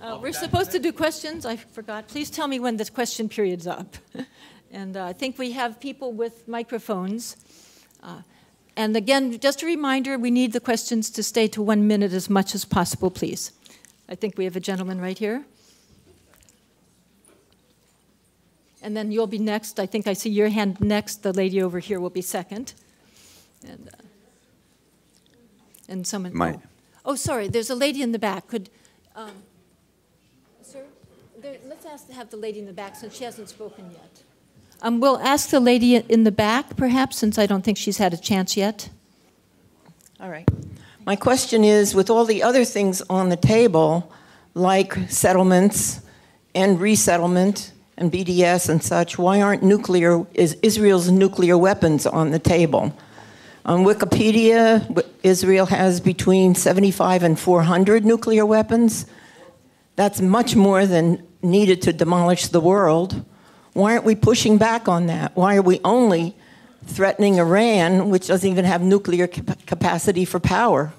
We're supposed to do questions. I forgot. Please tell me when this question period's up. And I think we have people with microphones. And again, just a reminder, we need the questions to stay to 1 minute as much as possible, please. I think we have a gentleman right here. And then you'll be next. I think I see your hand next. The lady over here will be second. And someone... Oh, sorry. There's a lady in the back. Could... Sir, let's have the lady in the back since she hasn't spoken yet. We'll ask the lady in the back, perhaps, since I don't think she's had a chance yet. All right. My question is, with all the other things on the table, like settlements and resettlement and BDS and such, why aren't Israel's nuclear weapons on the table? On Wikipedia, Israel has between 75 and 400 nuclear weapons. That's much more than needed to demolish the world. Why aren't we pushing back on that? Why are we only threatening Iran, which doesn't even have nuclear capacity for power?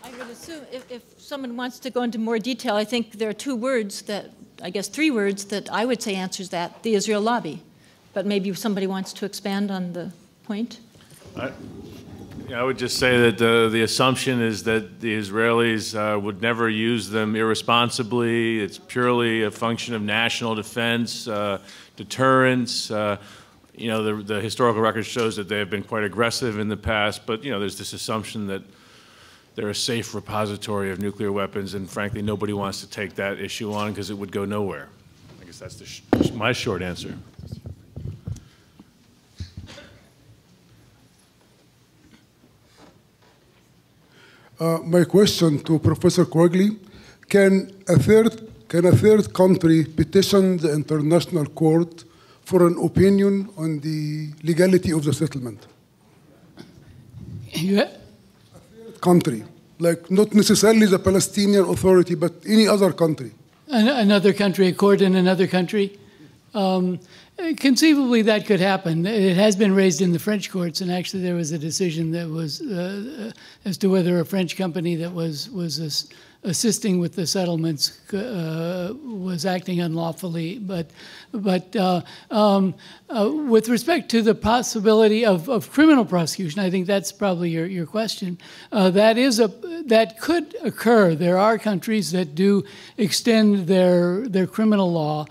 Thank you. I would assume if someone wants to go into more detail, I think there are three words that I would say answers that, the Israel lobby. But maybe somebody wants to expand on the point. I would just say that the assumption is that the Israelis would never use them irresponsibly. It's purely a function of national defense, deterrence. The historical record shows that they have been quite aggressive in the past, but there's this assumption that they're a safe repository of nuclear weapons, and frankly, nobody wants to take that issue on because it would go nowhere. I guess that's my short answer. My question to Professor Quigley: Can a third country petition the International Court for an opinion on the legality of the settlement? Yeah. A third country, like not necessarily the Palestinian Authority, but any other country. Another country, a court in another country. Conceivably, that could happen. It has been raised in the French courts, and actually there was a decision that was as to whether a French company that was assisting with the settlements was acting unlawfully. But with respect to the possibility of criminal prosecution, I think that's probably your question. That could occur. There are countries that do extend their criminal law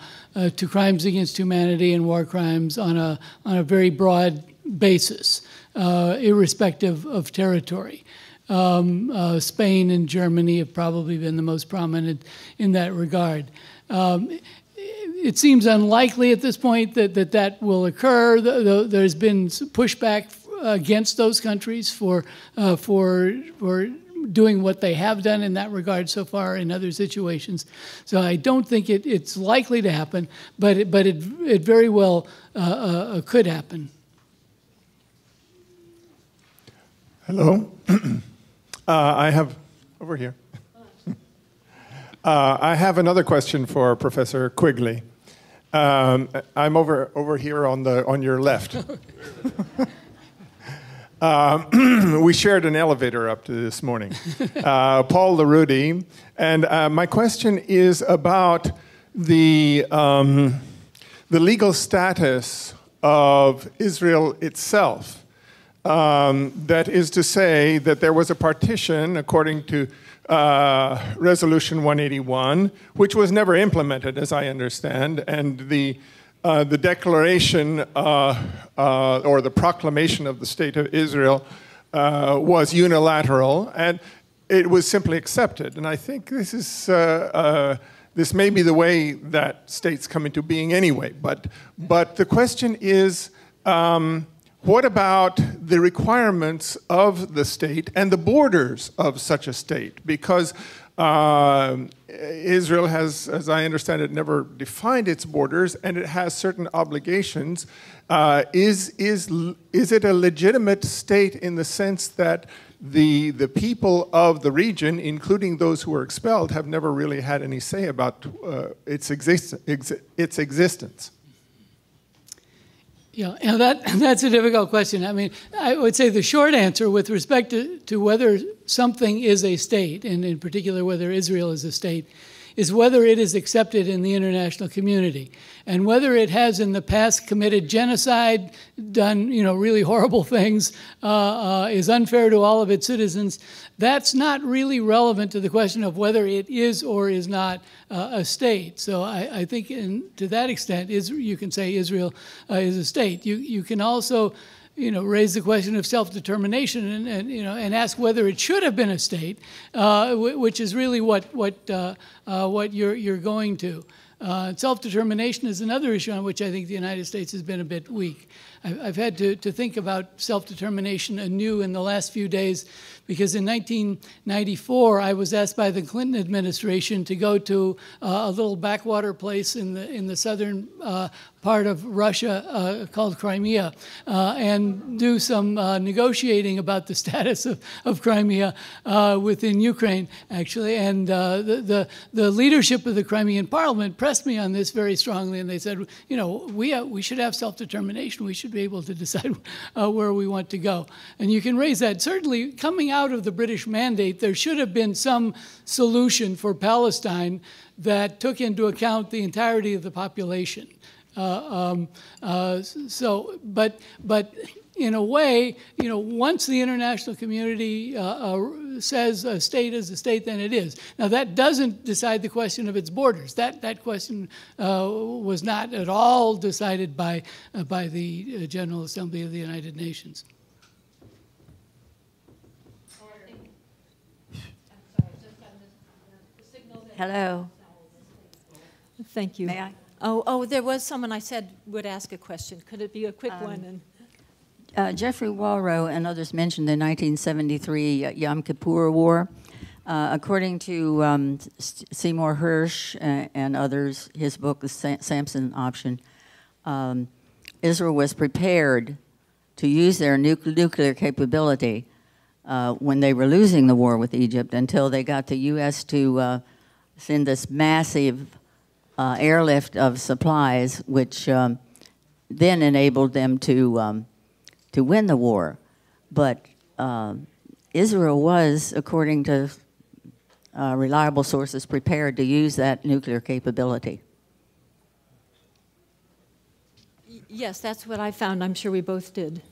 to crimes against humanity and war crimes on a very broad basis, irrespective of territory. Spain and Germany have probably been the most prominent in that regard. It seems unlikely at this point that will occur. There's been pushback against those countries for doing what they have done in that regard so far in other situations. So I don't think it's likely to happen, but it very well could happen. Hello. I have, over here. I have another question for Professor Quigley. I'm over here on your left. We shared an elevator up to this morning. Paul LaRudy. And my question is about the legal status of Israel itself. That is to say that there was a partition, according to Resolution 181, which was never implemented, as I understand, and the declaration or the proclamation of the State of Israel was unilateral, and it was simply accepted. And I think this is this may be the way that states come into being anyway. But the question is, what about the requirements of the state and the borders of such a state? Because Israel has, as I understand it, never defined its borders, and it has certain obligations. Is it a legitimate state in the sense that the people of the region, including those who were expelled, have never really had any say about its existence? Yeah, that's a difficult question. I mean, I would say the short answer with respect to whether something is a state, and in particular whether Israel is a state, is whether it is accepted in the international community, and whether it has in the past committed genocide, done really horrible things, is unfair to all of its citizens. That's not really relevant to the question of whether it is or is not a state. So I think to that extent, you can say Israel is a state. You can also raise the question of self-determination and ask whether it should have been a state, which is really what you're going to. Self-determination is another issue on which I think the United States has been a bit weak. I've had to think about self-determination anew in the last few days, because in 1994 I was asked by the Clinton administration to go to a little backwater place in the southern part of Russia called Crimea and do some negotiating about the status of Crimea within Ukraine, actually. And the leadership of the Crimean parliament pressed me on this very strongly, and they said, we should have self-determination. We should be able to decide where we want to go. And you can raise that. Certainly, coming out of the British mandate, there should have been some solution for Palestine that took into account the entirety of the population. But in a way, once the international community says a state is a state, then it is. Now, that doesn't decide the question of its borders. That question was not at all decided by the General Assembly of the United Nations. Hello. Thank you. May I? Oh, there was someone I said would ask a question. Could it be a quick one? Jeffrey Walrow and others mentioned the 1973 Yom Kippur War. According to Seymour Hersh and others, his book, The Samson Option, Israel was prepared to use their nuclear capability when they were losing the war with Egypt until they got the U.S. to send this massive airlift of supplies, which then enabled them to win the war. But Israel was, according to reliable sources, prepared to use that nuclear capability. Yes, that's what I found. I'm sure we both did.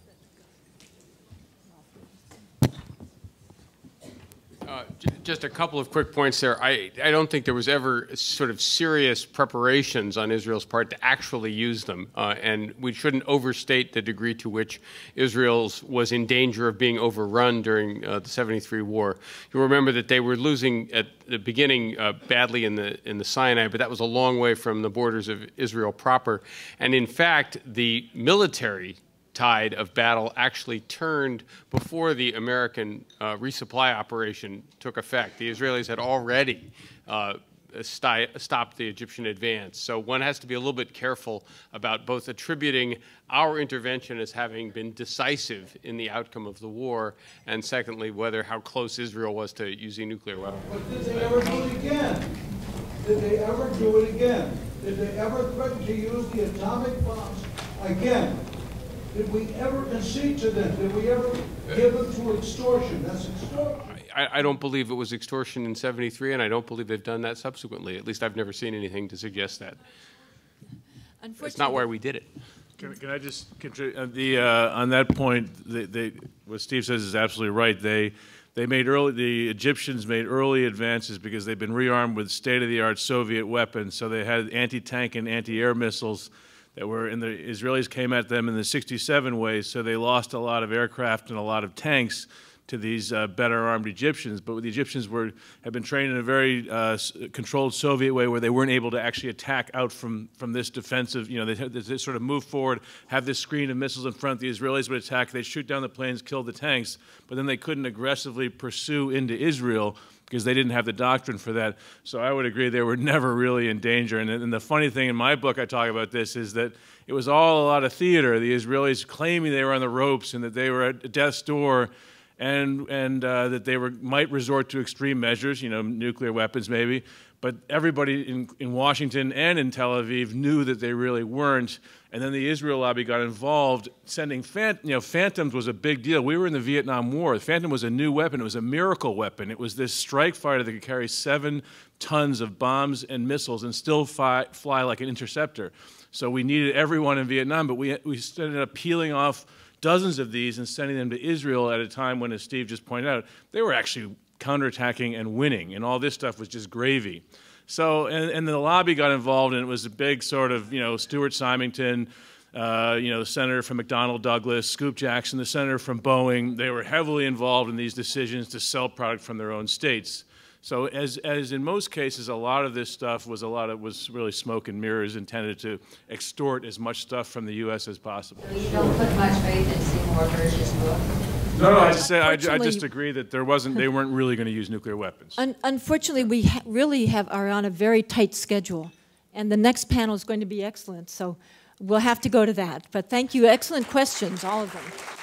Just a couple of quick points there. I don't think there was ever sort of serious preparations on Israel's part to actually use them, and we shouldn't overstate the degree to which Israel was in danger of being overrun during the '73 war. You remember that they were losing at the beginning badly in the Sinai, but that was a long way from the borders of Israel proper. And in fact, the military tide of battle actually turned before the American resupply operation took effect. The Israelis had already stopped the Egyptian advance. So one has to be a little bit careful about both attributing our intervention as having been decisive in the outcome of the war, and secondly, how close Israel was to using nuclear weapons. But did they ever do it again? Did they ever do it again? Did they ever threaten to use the atomic bombs again? Did we ever concede to them? Did we ever give them to extortion? That's extortion. I don't believe it was extortion in '73, and I don't believe they've done that subsequently. At least I've never seen anything to suggest that. It's not why we did it. Can I just contribute? On that point, what Steve says is absolutely right. The Egyptians made early advances because they've been rearmed with state-of-the-art Soviet weapons. So they had anti-tank and anti-air missiles that were, and the Israelis came at them in the '67 ways. So they lost a lot of aircraft and a lot of tanks to these better armed Egyptians. But the Egyptians had been trained in a very controlled Soviet way where they weren't able to actually attack out from this defensive, they sort of move forward, have this screen of missiles in front. The Israelis would attack, they'd shoot down the planes, kill the tanks, but then they couldn't aggressively pursue into Israel because they didn't have the doctrine for that. So I would agree they were never really in danger. And the funny thing in my book, I talk about this, is that it was all a lot of theater. The Israelis claiming they were on the ropes and that they were at death's door. and that they might resort to extreme measures, you know, nuclear weapons maybe. But everybody in Washington and in Tel Aviv knew that they really weren't. And then the Israel lobby got involved, sending Phantoms was a big deal. We were in the Vietnam War. The Phantom was a new weapon. It was a miracle weapon. It was this strike fighter that could carry 7 tons of bombs and missiles and still fly like an interceptor. So we needed everyone in Vietnam, but we ended up peeling off dozens of these and sending them to Israel at a time when, as Steve just pointed out, they were actually counterattacking and winning, and all this stuff was just gravy. So, and the lobby got involved, and it was a big sort of, you know, Stuart Symington, you know, the senator from McDonnell Douglas, Scoop Jackson, the senator from Boeing. They were heavily involved in these decisions to sell product from their own states. So, as in most cases, a lot of this stuff was really smoke and mirrors intended to extort as much stuff from the U.S. as possible. So you don't put much faith in Seymour Hersh's book? No, I just agree that they weren't really going to use nuclear weapons. Unfortunately, we really are on a very tight schedule, and the next panel is going to be excellent, so we'll have to go to that. But thank you. Excellent questions, all of them.